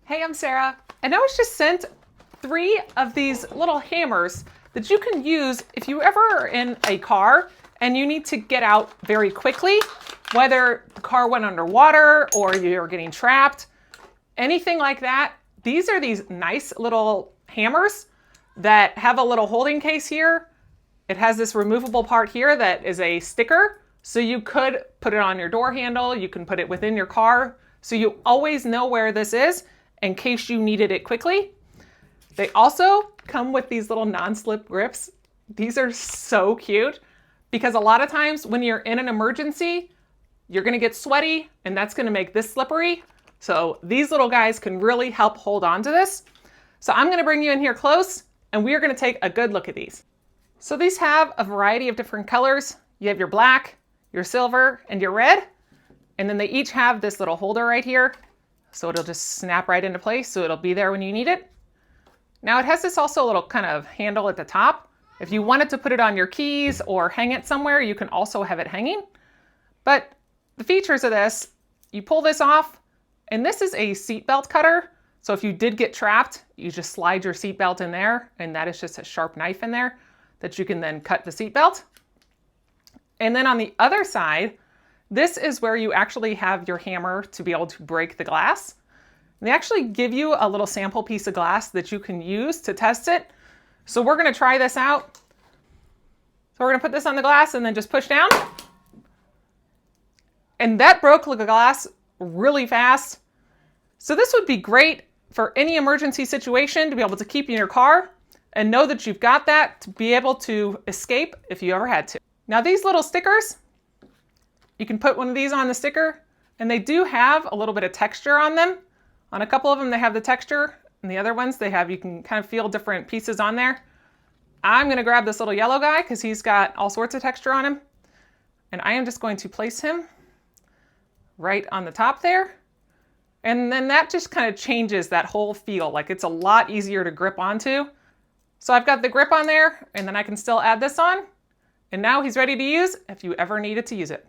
Hey, I'm Sarah, and I was just sent 3 of these little hammers that you can use if you ever are in a car and you need to get out very quickly, whether the car went underwater or you're getting trapped, anything like that. These are these nice little hammers that have a little holding case here. It has this removable part here that is a sticker, so you could put it on your door handle, you can put it within your car, so you always know where this is in case you needed it quickly. They also come with these little non-slip grips. These are so cute because a lot of times when you're in an emergency, you're gonna get sweaty and that's gonna make this slippery. So these little guys can really help hold on to this. So I'm gonna bring you in here close and we are gonna take a good look at these. So these have a variety of different colors. You have your black, your silver, and your red. And then they each have this little holder right here. So it'll just snap right into place, so it'll be there when you need it. Now it has this also little kind of handle at the top. If you wanted to put it on your keys or hang it somewhere, you can also have it hanging. But the features of this, you pull this off, and this is a seatbelt cutter. So if you did get trapped, you just slide your seatbelt in there, and that is just a sharp knife in there that you can then cut the seatbelt. And then on the other side, this is where you actually have your hammer to be able to break the glass. And they actually give you a little sample piece of glass that you can use to test it. So we're gonna try this out. So we're gonna put this on the glass and then just push down. And that broke the glass really fast. So this would be great for any emergency situation to be able to keep in your car and know that you've got that to be able to escape if you ever had to. Now these little stickers, you can put one of these on the sticker, and they do have a little bit of texture on them. On a couple of them, they have the texture, and the other ones they have, you can kind of feel different pieces on there. I'm gonna grab this little yellow guy because he's got all sorts of texture on him. And I am just going to place him right on the top there. And then that just kind of changes that whole feel. Like it's a lot easier to grip onto. So I've got the grip on there, and then I can still add this on. And now he's ready to use if you ever needed to use it.